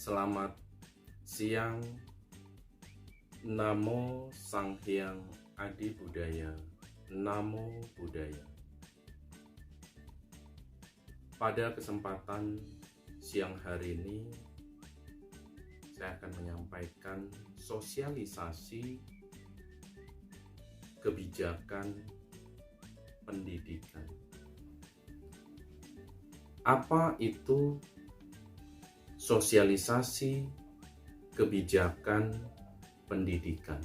Selamat siang, Namo Sang Hyang Adi Budaya, Namo Buddhaya. Pada kesempatan siang hari ini, saya akan menyampaikan sosialisasi kebijakan pendidikan. Apa itu sosialisasi kebijakan pendidikan?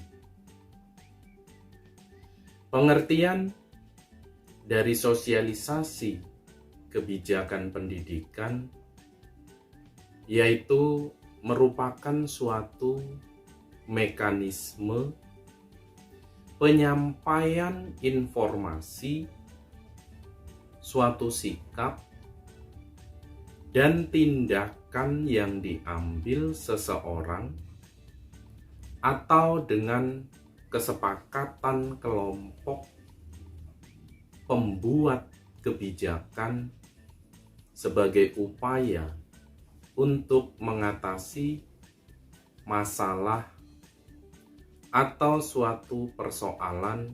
Pengertian dari sosialisasi kebijakan pendidikan yaitu merupakan suatu mekanisme penyampaian informasi, suatu sikap, dan tindakan yang diambil seseorang atau dengan kesepakatan kelompok pembuat kebijakan sebagai upaya untuk mengatasi masalah atau suatu persoalan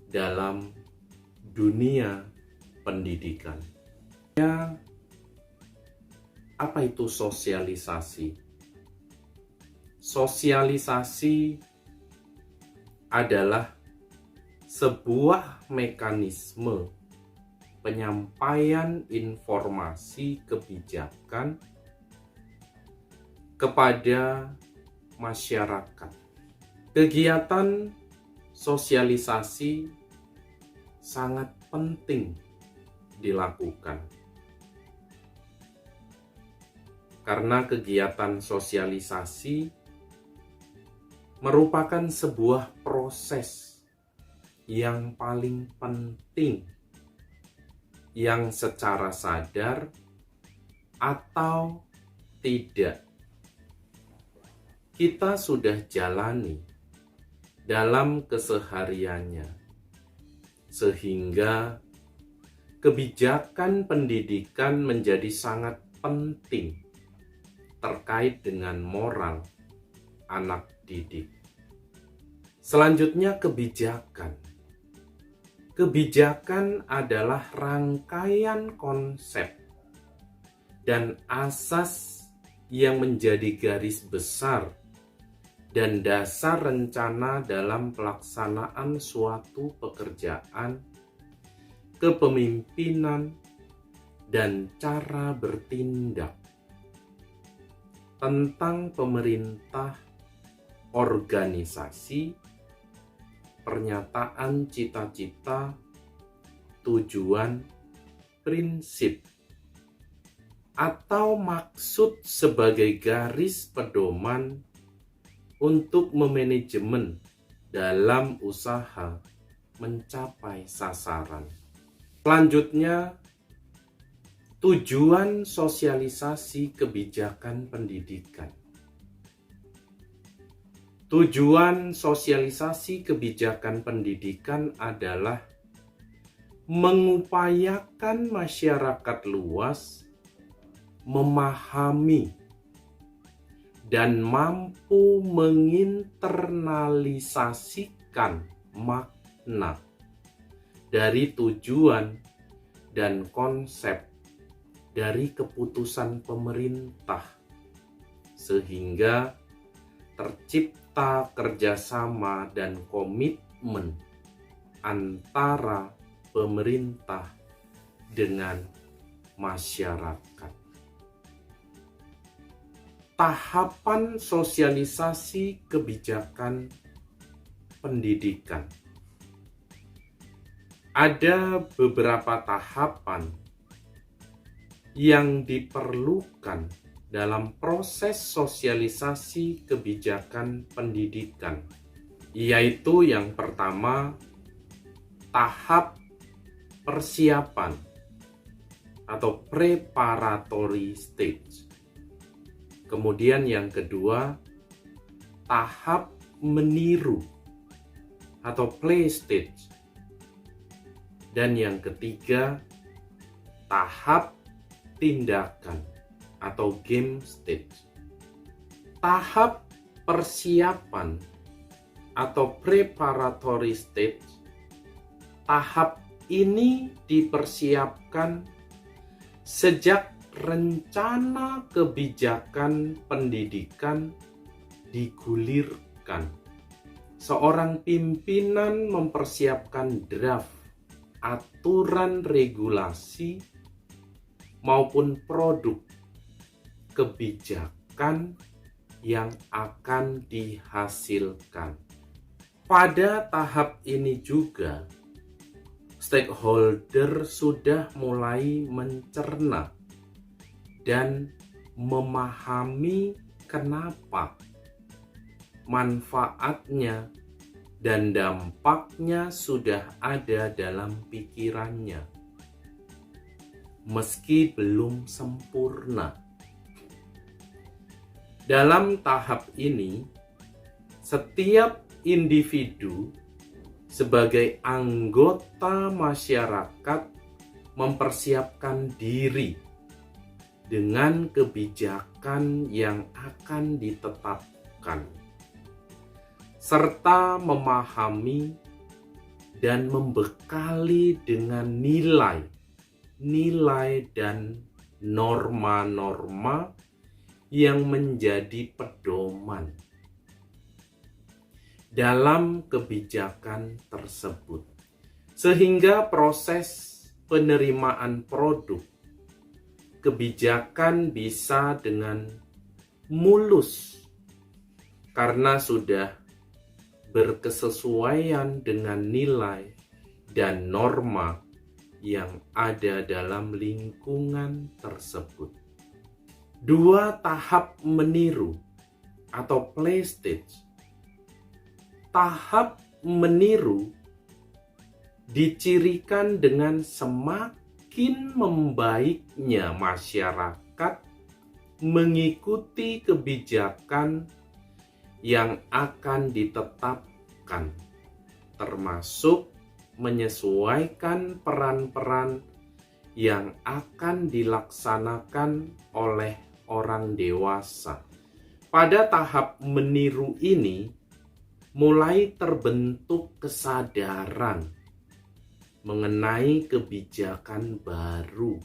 dalam dunia pendidikan. Apa itu sosialisasi? Sosialisasi adalah sebuah mekanisme penyampaian informasi kebijakan kepada masyarakat. Kegiatan sosialisasi sangat penting dilakukan. Karena kegiatan sosialisasi merupakan sebuah proses yang paling penting yang secara sadar atau tidak kita sudah jalani dalam kesehariannya, sehingga kebijakan pendidikan menjadi sangat penting terkait dengan moral anak didik. Selanjutnya, kebijakan. Kebijakan adalah rangkaian konsep dan asas yang menjadi garis besar dan dasar rencana dalam pelaksanaan suatu pekerjaan, kepemimpinan, dan cara bertindak tentang pemerintah, organisasi, pernyataan cita-cita, tujuan, prinsip, atau maksud sebagai garis pedoman untuk memanajemen dalam usaha mencapai sasaran. Selanjutnya, tujuan sosialisasi kebijakan pendidikan. Tujuan sosialisasi kebijakan pendidikan adalah mengupayakan masyarakat luas memahami dan mampu menginternalisasikan makna dari tujuan dan konsep dari keputusan pemerintah, sehingga tercipta kerjasama dan komitmen antara pemerintah dengan masyarakat. Tahapan sosialisasi kebijakan pendidikan. Ada beberapa tahapan yang diperlukan dalam proses sosialisasi kebijakan pendidikan, yaitu yang pertama, tahap persiapan atau preparatory stage. Kemudian yang kedua, tahap meniru atau play stage. Dan yang ketiga, tahap tindakan atau game stage. Tahap persiapan atau preparatory stage. Tahap ini dipersiapkan sejak rencana kebijakan pendidikan digulirkan. Seorang pimpinan mempersiapkan draft aturan regulasi maupun produk kebijakan yang akan dihasilkan. Pada tahap ini juga, stakeholder sudah mulai mencerna dan memahami kenapa, manfaatnya, dan dampaknya sudah ada dalam pikirannya. Meski belum sempurna. Dalam tahap ini, setiap individu sebagai anggota masyarakat mempersiapkan diri dengan kebijakan yang akan ditetapkan, serta memahami dan membekali dengan nilai dan norma-norma yang menjadi pedoman dalam kebijakan tersebut, sehingga proses penerimaan produk kebijakan bisa dengan mulus karena sudah berkesesuaian dengan nilai dan norma yang ada dalam lingkungan tersebut. 2 tahap meniru atau play stage. Tahap meniru dicirikan dengan semakin membaiknya masyarakat mengikuti kebijakan yang akan ditetapkan, termasuk menyesuaikan peran-peran yang akan dilaksanakan oleh orang dewasa. Pada tahap meniru ini, mulai terbentuk kesadaran mengenai kebijakan baru.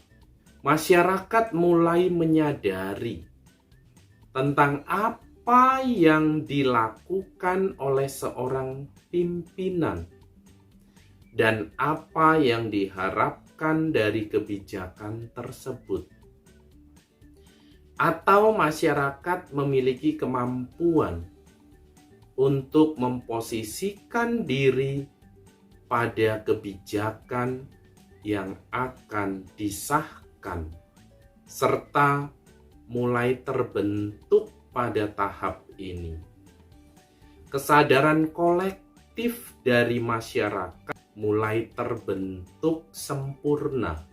Masyarakat mulai menyadari tentang apa yang dilakukan oleh seorang pimpinan dan apa yang diharapkan dari kebijakan tersebut. Atau masyarakat memiliki kemampuan untuk memposisikan diri pada kebijakan yang akan disahkan, serta mulai terbentuk pada tahap ini. Kesadaran kolektif dari masyarakat mulai terbentuk sempurna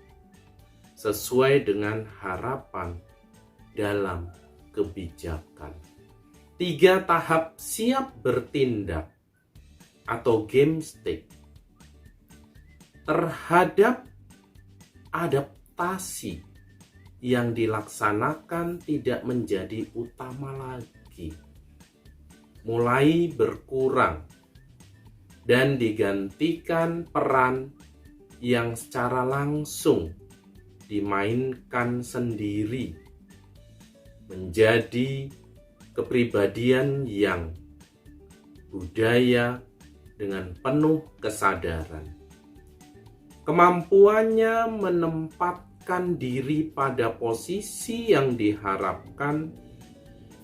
sesuai dengan harapan dalam kebijakan. 3 tahap siap bertindak atau game stage. Terhadap adaptasi yang dilaksanakan tidak menjadi utama lagi, mulai berkurang dan digantikan peran yang secara langsung dimainkan sendiri menjadi kepribadian yang budaya dengan penuh kesadaran. Kemampuannya menempatkan diri pada posisi yang diharapkan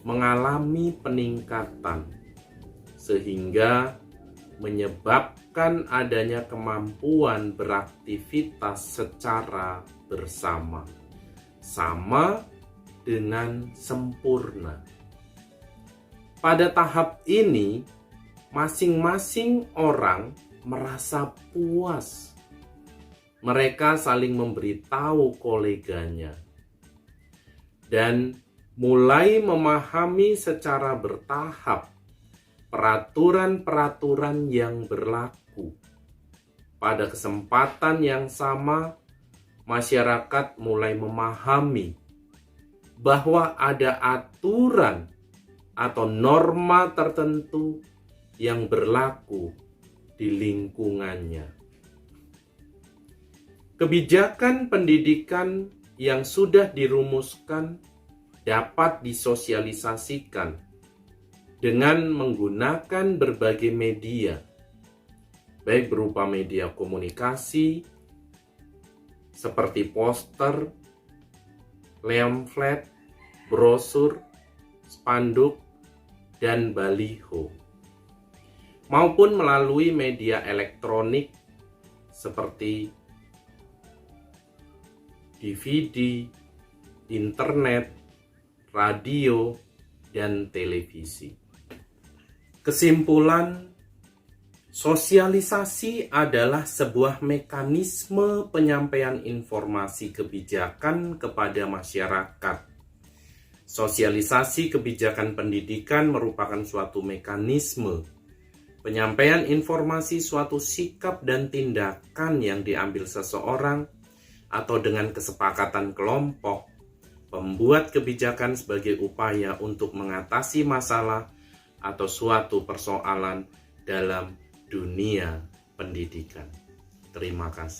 mengalami peningkatan, sehingga menyebabkan adanya kemampuan beraktivitas secara bersama, sama dengan sempurna. Pada tahap ini, masing-masing orang merasa puas. Mereka saling memberitahu koleganya dan mulai memahami secara bertahap peraturan-peraturan yang berlaku. Pada kesempatan yang sama, masyarakat mulai memahami bahwa ada aturan atau norma tertentu yang berlaku di lingkungannya. Kebijakan pendidikan yang sudah dirumuskan dapat disosialisasikan dengan menggunakan berbagai media, baik berupa media komunikasi seperti poster, leaflet, brosur, spanduk, dan baliho, maupun melalui media elektronik seperti DVD, internet, radio, dan televisi. Kesimpulan, sosialisasi adalah sebuah mekanisme penyampaian informasi kebijakan kepada masyarakat. Sosialisasi kebijakan pendidikan merupakan suatu mekanisme penyampaian informasi suatu sikap dan tindakan yang diambil seseorang atau dengan kesepakatan kelompok pembuat kebijakan sebagai upaya untuk mengatasi masalah atau suatu persoalan dalam dunia pendidikan. Terima kasih.